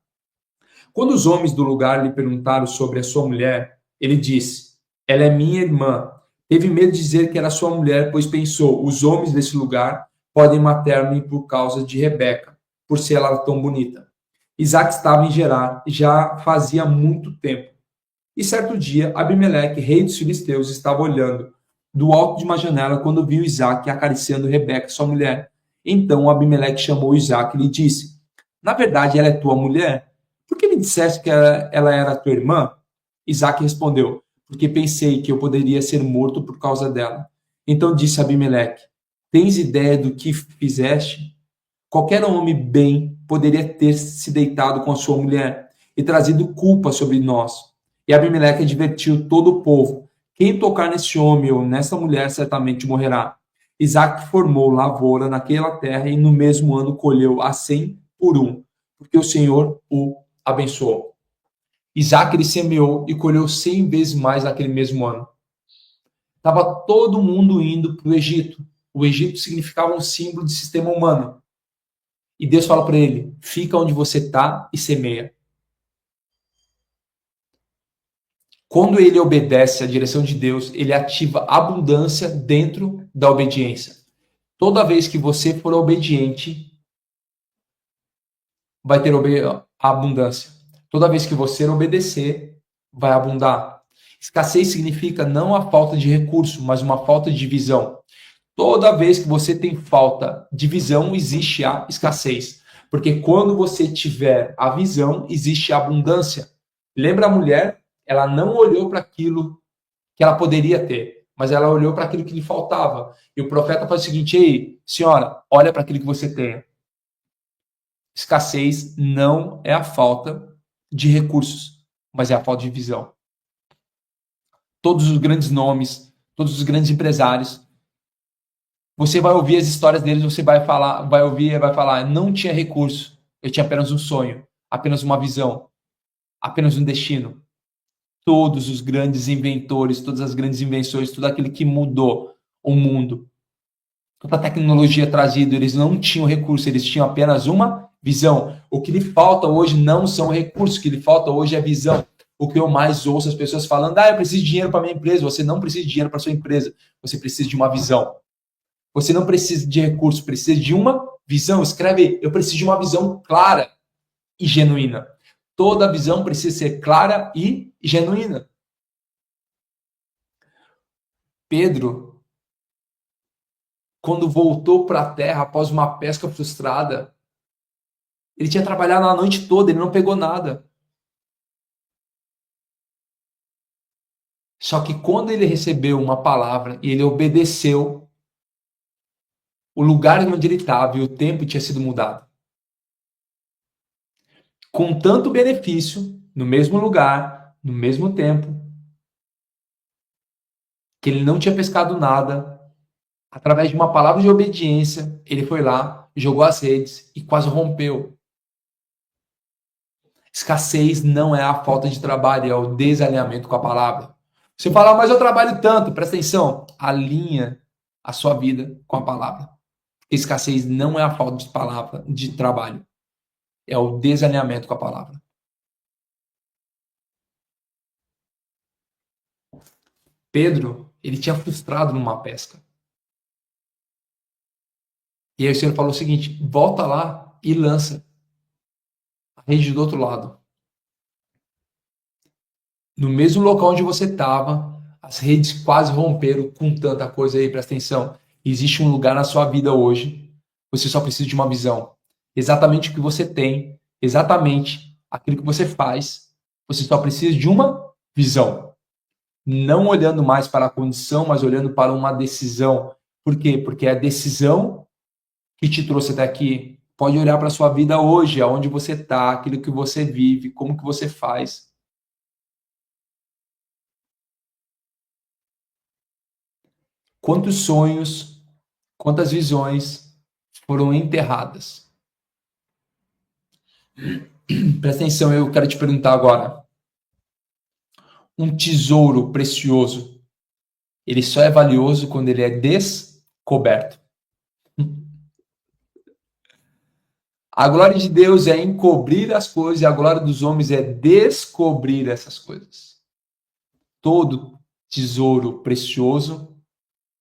Quando os homens do lugar lhe perguntaram sobre a sua mulher, ele disse: ela é minha irmã. Teve medo de dizer que era sua mulher, pois pensou: os homens desse lugar podem matar-me por causa de Rebeca, por ser ela tão bonita. Isaac estava em Gerar já fazia muito tempo. E certo dia, Abimeleque, rei dos filisteus, estava olhando do alto de uma janela quando viu Isaac acariciando Rebeca, sua mulher. Então Abimeleque chamou Isaac e lhe disse: na verdade, ela é tua mulher? Por que me disseste que ela era tua irmã? Isaac respondeu: porque pensei que eu poderia ser morto por causa dela. Então disse Abimeleque: tens ideia do que fizeste? Qualquer homem bem poderia ter se deitado com a sua mulher e trazido culpa sobre nós. E Abimeleque advertiu todo o povo: quem tocar nesse homem ou nessa mulher certamente morrerá. Isaac formou lavoura naquela terra e no mesmo ano colheu a 100 por um, porque o Senhor o abençoou. Isaac ele semeou e colheu 100 vezes mais naquele mesmo ano. Estava todo mundo indo para o Egito. O Egito significava um símbolo de sistema humano. E Deus fala para ele: fica onde você está e semeia. Quando ele obedece à direção de Deus, ele ativa abundância dentro da obediência. Toda vez que você for obediente, vai ter abundância. Toda vez que você obedecer, vai abundar. Escassez significa não a falta de recurso, mas uma falta de visão. Toda vez que você tem falta de visão, existe a escassez. Porque quando você tiver a visão, existe a abundância. Lembra a mulher? Ela não olhou para aquilo que ela poderia ter, mas ela olhou para aquilo que lhe faltava. E o profeta faz o seguinte: ei, senhora, olha para aquilo que você tem. Escassez não é a falta de recursos, mas é a falta de visão. Todos os grandes nomes, todos os grandes empresários, você vai ouvir as histórias deles, você vai ouvir e vai falar: não tinha recurso, eu tinha apenas um sonho, apenas uma visão, apenas um destino. Todos os grandes inventores, todas as grandes invenções, tudo aquilo que mudou o mundo, toda a tecnologia trazida, eles não tinham recurso, eles tinham apenas uma visão. O que lhe falta hoje não são recursos, o que lhe falta hoje é visão. O que eu mais ouço as pessoas falando: eu preciso de dinheiro para minha empresa. Você não precisa de dinheiro para sua empresa, você precisa de uma visão. Você não precisa de recursos, precisa de uma visão. Escreve aí: eu preciso de uma visão clara e genuína. Toda visão precisa ser clara e genuína. Pedro, quando voltou para a terra após uma pesca frustrada, ele tinha trabalhado a noite toda, ele não pegou nada. Só que quando ele recebeu uma palavra e ele obedeceu, o lugar onde ele estava e o tempo tinha sido mudado. Com tanto benefício, no mesmo lugar, no mesmo tempo, que ele não tinha pescado nada, através de uma palavra de obediência, ele foi lá, jogou as redes e quase rompeu. Escassez não é a falta de trabalho, é o desalinhamento com a palavra. Você fala, mas eu trabalho tanto, presta atenção, alinha a sua vida com a palavra. Escassez não é a falta de palavra, de trabalho, é o desalinhamento com a palavra. Pedro, ele tinha frustrado numa pesca. E aí o Senhor falou o seguinte: volta lá e lança a rede do outro lado. No mesmo local onde você estava, as redes quase romperam com tanta coisa aí, presta atenção. Existe um lugar na sua vida hoje, você só precisa de uma visão. Exatamente o que você tem, exatamente aquilo que você faz, você só precisa de uma visão. Não olhando mais para a condição, mas olhando para uma decisão. Por quê? Porque é a decisão que te trouxe até aqui. Pode olhar para a sua vida hoje, aonde você está, aquilo que você vive, como que você faz. Quantos sonhos, quantas visões foram enterradas? Presta atenção, eu quero te perguntar agora. Um tesouro precioso, ele só é valioso quando ele é descoberto. A glória de Deus é encobrir as coisas e a glória dos homens é descobrir essas coisas. Todo tesouro precioso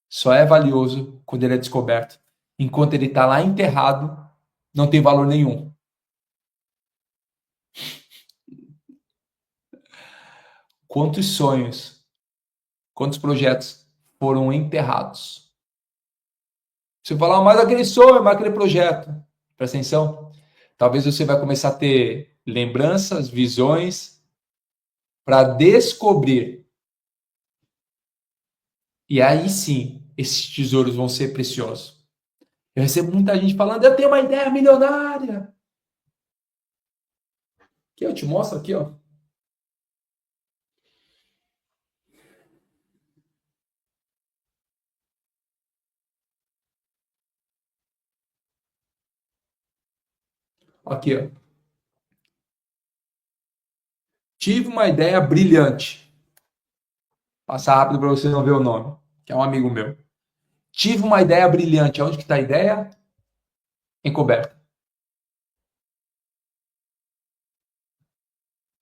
só é valioso quando ele é descoberto. Enquanto ele está lá enterrado, não tem valor nenhum. Quantos sonhos, quantos projetos foram enterrados? Você fala, mas aquele sonho, mas aquele projeto. Presta atenção. Talvez você vai começar a ter lembranças, visões, para descobrir. E aí sim, esses tesouros vão ser preciosos. Eu recebo muita gente falando, eu tenho uma ideia milionária. Que eu te mostro aqui, ó. Aqui, ó. Tive uma ideia brilhante. Passar rápido para você não ver o nome, que é um amigo meu. Tive uma ideia brilhante. Onde que está a ideia? Encoberta.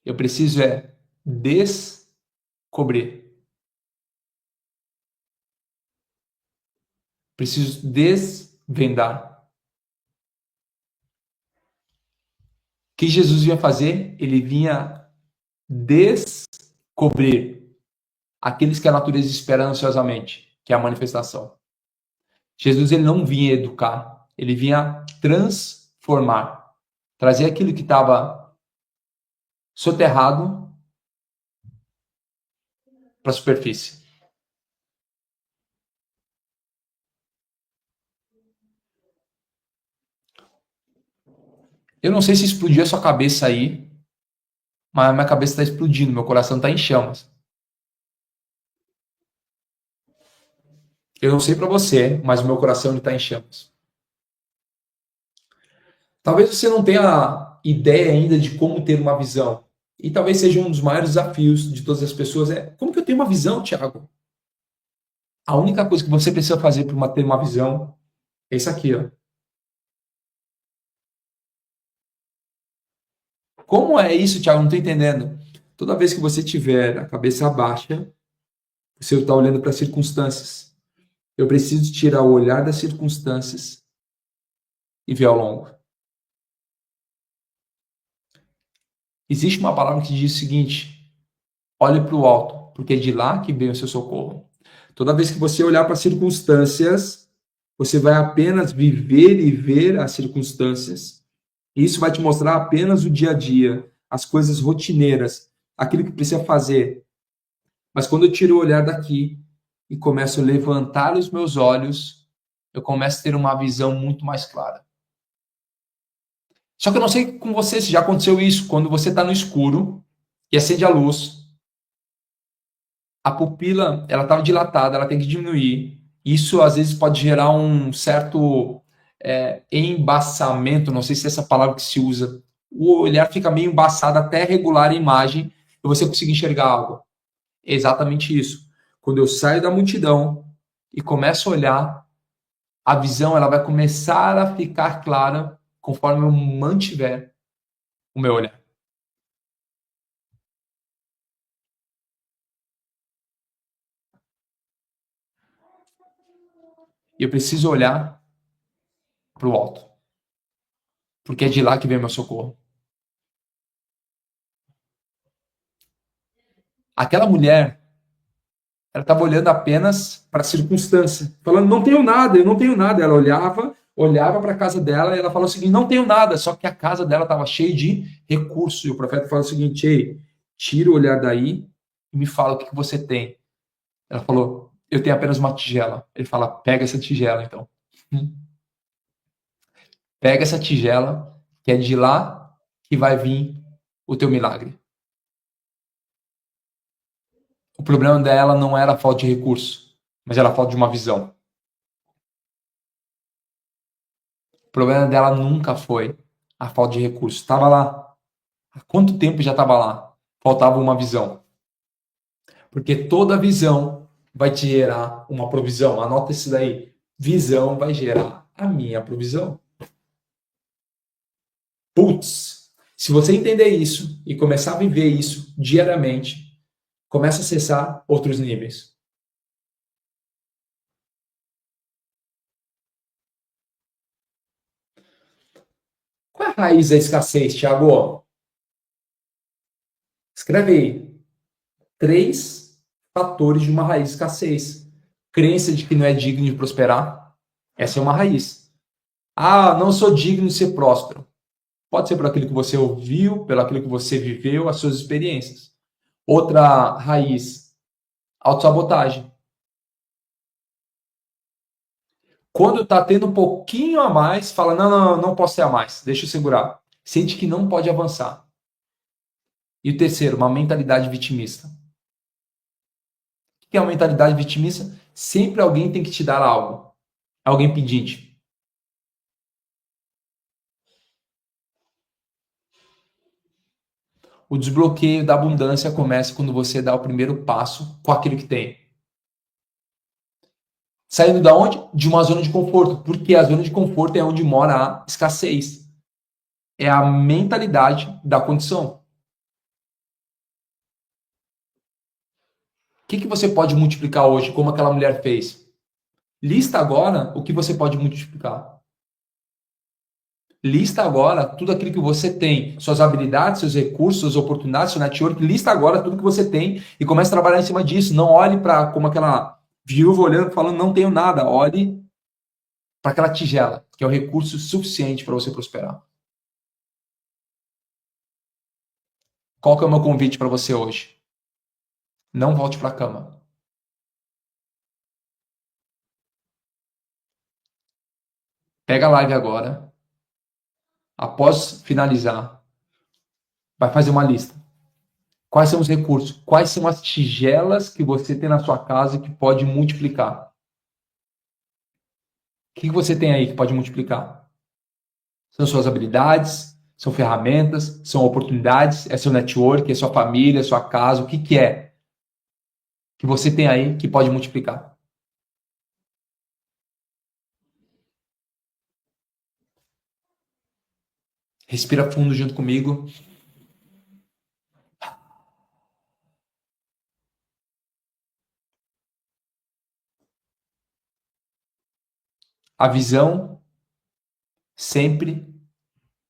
Eu preciso descobrir. Preciso desvendar. O que Jesus vinha fazer? Ele vinha descobrir aqueles que a natureza espera ansiosamente, que é a manifestação. Jesus ele não vinha educar, ele vinha transformar, trazer aquilo que estava soterrado para a superfície. Eu não sei se explodiu a sua cabeça aí, mas a minha cabeça está explodindo, meu coração está em chamas. Eu não sei para você, mas o meu coração está em chamas. Talvez você não tenha ideia ainda de como ter uma visão. E talvez seja um dos maiores desafios de todas as pessoas como que eu tenho uma visão, Thiago? A única coisa que você precisa fazer para ter uma visão é isso aqui, ó. Como é isso, Thiago? Não estou entendendo. Toda vez que você tiver a cabeça baixa, você está olhando para as circunstâncias. Eu preciso tirar o olhar das circunstâncias e ver ao longo. Existe uma palavra que diz o seguinte: olhe para o alto, porque é de lá que vem o seu socorro. Toda vez que você olhar para as circunstâncias, você vai apenas viver e ver as circunstâncias. E isso vai te mostrar apenas o dia a dia, as coisas rotineiras, aquilo que precisa fazer. Mas quando eu tiro o olhar daqui e começo a levantar os meus olhos, eu começo a ter uma visão muito mais clara. Só que eu não sei com você se já aconteceu isso, quando você está no escuro e acende a luz, a pupila ela estava dilatada, ela tem que diminuir. Isso às vezes pode gerar um certo embaçamento, não sei se é essa palavra que se usa. O olhar fica meio embaçado até regular a imagem e você conseguir enxergar algo. É exatamente isso. Quando eu saio da multidão e começo a olhar, a visão ela vai começar a ficar clara conforme eu mantiver o meu olhar. E eu preciso olhar para o alto, porque é de lá que vem o meu socorro. Aquela mulher, ela estava olhando apenas para a circunstância, falando, não tenho nada, eu não tenho nada. Ela olhava para a casa dela e ela falou o seguinte, não tenho nada, só que a casa dela estava cheia de recursos. E o profeta fala o seguinte, ei, tira o olhar daí e me fala o que você tem. Ela falou, eu tenho apenas uma tigela. Ele fala, pega essa tigela então. Pega essa tigela, que é de lá que vai vir o teu milagre. O problema dela não era a falta de recurso, mas era a falta de uma visão. O problema dela nunca foi a falta de recurso. Estava lá. Há quanto tempo já estava lá? Faltava uma visão. Porque toda visão vai te gerar uma provisão. Anota isso daí. Visão vai gerar a minha provisão. Putz, se você entender isso e começar a viver isso diariamente, começa a acessar outros níveis. Qual é a raiz da escassez, Thiago? Escreve aí. 3 fatores de uma raiz de escassez. Crença de que não é digno de prosperar. Essa é uma raiz. Ah, não sou digno de ser próspero. Pode ser por aquilo que você ouviu, pelo aquilo que você viveu, as suas experiências. Outra raiz, autossabotagem. Quando tá tendo um pouquinho a mais, fala, não posso ter a mais, deixa eu segurar. Sente que não pode avançar. E o terceiro, uma mentalidade vitimista. O que é uma mentalidade vitimista? Sempre alguém tem que te dar algo. Alguém pedinte. O desbloqueio da abundância começa quando você dá o primeiro passo com aquilo que tem. Saindo da onde? De uma zona de conforto. Porque a zona de conforto é onde mora a escassez. É a mentalidade da condição. O que você pode multiplicar hoje, como aquela mulher fez? Lista agora o que você pode multiplicar. Lista agora tudo aquilo que você tem, suas habilidades, seus recursos, suas oportunidades, seu network. Lista agora tudo que você tem e comece a trabalhar em cima disso. Não olhe para como aquela viúva olhando, falando não tenho nada. Olhe para aquela tigela, que é o recurso suficiente para você prosperar. Qual que é o meu convite para você hoje? Não volte para a cama. Pega a live agora. Após finalizar, vai fazer uma lista. Quais são os recursos? Quais são as tigelas que você tem na sua casa que pode multiplicar? O que você tem aí que pode multiplicar? São suas habilidades, são ferramentas, são oportunidades, é seu network, é sua família, é sua casa, o que é que você tem aí que pode multiplicar? Respira fundo junto comigo. A visão sempre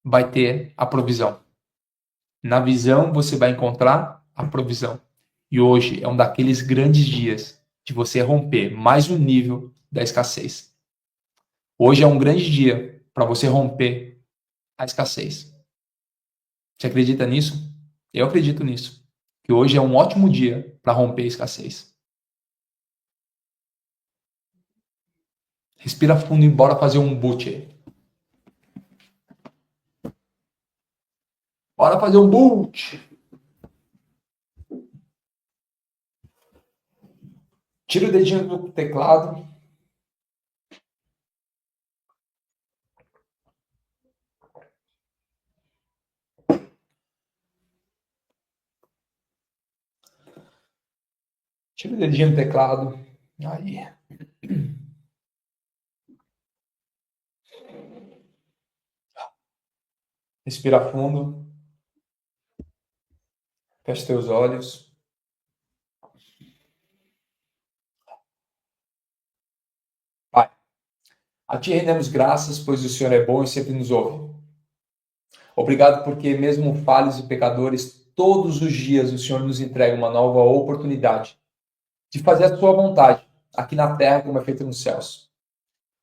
vai ter a provisão. Na visão você vai encontrar a provisão. E hoje é um daqueles grandes dias de você romper mais um nível da escassez. Hoje é um grande dia para você romper a escassez. Você acredita nisso? Eu acredito nisso. Que hoje é um ótimo dia para romper a escassez. Respira fundo e bora fazer um boot aí. Bora fazer um boot. Tira o dedinho do teclado. Tira o dedinho do teclado. Aí. Respira fundo. Feche teus olhos. Pai, a ti rendemos graças, pois o Senhor é bom e sempre nos ouve. Obrigado porque, mesmo falhos e pecadores, todos os dias o Senhor nos entrega uma nova oportunidade de fazer a sua vontade, aqui na terra como é feito nos céus.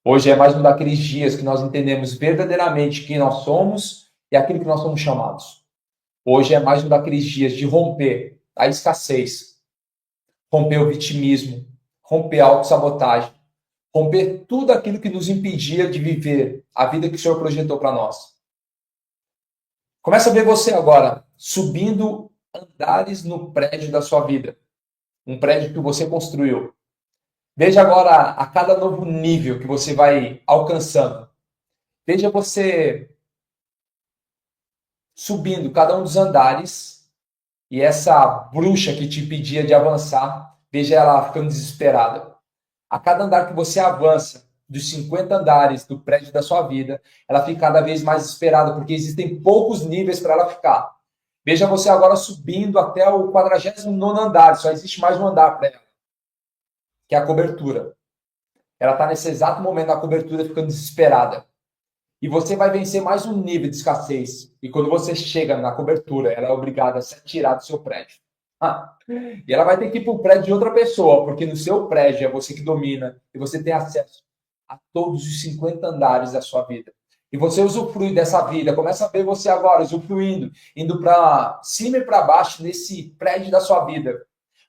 Hoje é mais um daqueles dias que nós entendemos verdadeiramente quem nós somos e aquilo que nós somos chamados. Hoje é mais um daqueles dias de romper a escassez, romper o vitimismo, romper a autossabotagem, romper tudo aquilo que nos impedia de viver a vida que o Senhor projetou para nós. Começa a ver você agora subindo andares no prédio da sua vida, um prédio que você construiu. Veja agora a cada novo nível que você vai alcançando. Veja você subindo cada um dos andares e essa bruxa que te impedia de avançar, veja ela ficando desesperada. A cada andar que você avança, dos 50 andares do prédio da sua vida, ela fica cada vez mais desesperada, porque existem poucos níveis para ela ficar. Veja você agora subindo até o 49º andar, só existe mais um andar para ela, que é a cobertura. Ela está nesse exato momento na cobertura ficando desesperada. E você vai vencer mais um nível de escassez. E quando você chega na cobertura, ela é obrigada a se tirar do seu prédio. E ela vai ter que ir para o prédio de outra pessoa, porque no seu prédio é você que domina e você tem acesso a todos os 50 andares da sua vida. E você usufrui dessa vida, começa a ver você agora usufruindo, indo para cima e para baixo nesse prédio da sua vida.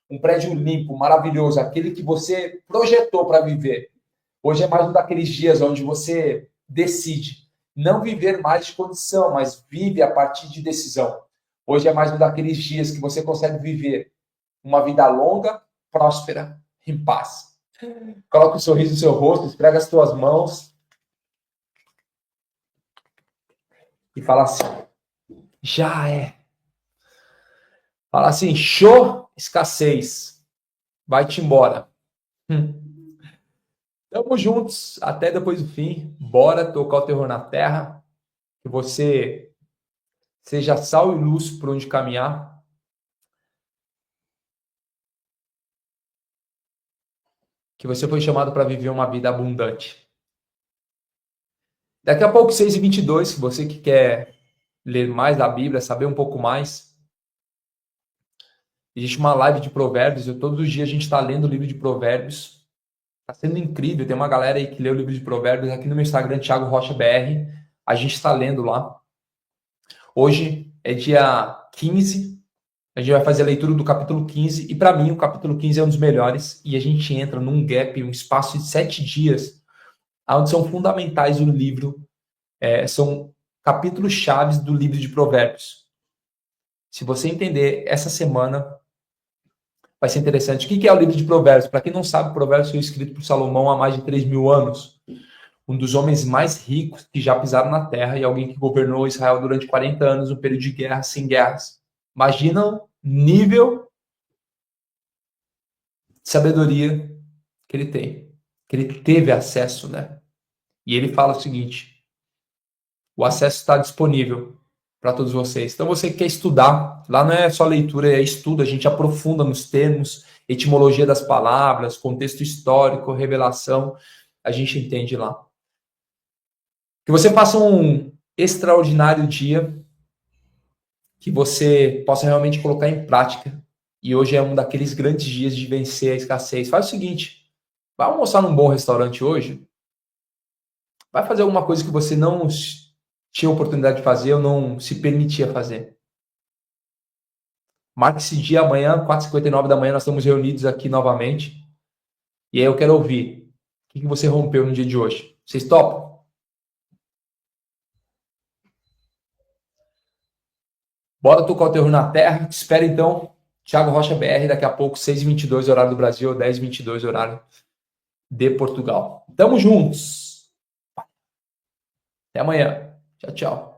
Um prédio limpo, maravilhoso, aquele que você projetou para viver. Hoje é mais um daqueles dias onde você decide não viver mais de condição, mas vive a partir de decisão. Hoje é mais um daqueles dias que você consegue viver uma vida longa, próspera, em paz. Coloca um sorriso no seu rosto, esfrega as tuas mãos e fala assim: já é. Fala assim: show, escassez. Vai-te embora. Tamo juntos até depois do fim. Bora tocar o terror na terra. Que você seja sal e luz por onde caminhar. Que você foi chamado para viver uma vida abundante. Daqui a pouco, 6h22, você que quer ler mais da Bíblia, saber um pouco mais, existe uma live de provérbios. Todos os dias a gente está lendo o livro de provérbios. Está sendo incrível. Tem uma galera aí que lê o livro de provérbios. Aqui no meu Instagram, Thiago Rocha BR. A gente está lendo lá. Hoje é dia 15. A gente vai fazer a leitura do capítulo 15. E para mim, o capítulo 15 é um dos melhores. E a gente entra num gap, um espaço de 7 dias, onde são fundamentais o livro. São capítulos chaves do livro de provérbios. Se você entender essa semana, vai ser interessante. O que é o livro de provérbios? Para quem não sabe, provérbios foi escrito por Salomão há mais de 3.000 anos. Um dos homens mais ricos que já pisaram na terra e alguém que governou Israel durante 40 anos, um período de guerra sem guerras. Imagina o nível de sabedoria que ele tem, que ele teve acesso, né? E ele fala o seguinte: o acesso está disponível para todos vocês. Então, você que quer estudar, lá não é só leitura, é estudo, a gente aprofunda nos termos, etimologia das palavras, contexto histórico, revelação, a gente entende lá. Que você faça um extraordinário dia, que você possa realmente colocar em prática E hoje é um daqueles grandes dias de vencer a escassez. Faz o seguinte, vai almoçar num bom restaurante hoje, vai fazer alguma coisa que você não tinha oportunidade de fazer ou não se permitia fazer. Marque esse dia amanhã, 4h59 da manhã, nós estamos reunidos aqui novamente. E aí eu quero ouvir o que você rompeu no dia de hoje. Vocês topam? Bora tocar o terror na terra. Te espero então. Thiago Rocha BR, daqui a pouco, 6h22, horário do Brasil, 10h22, horário de Portugal. Tamo juntos. Até amanhã. Tchau, tchau.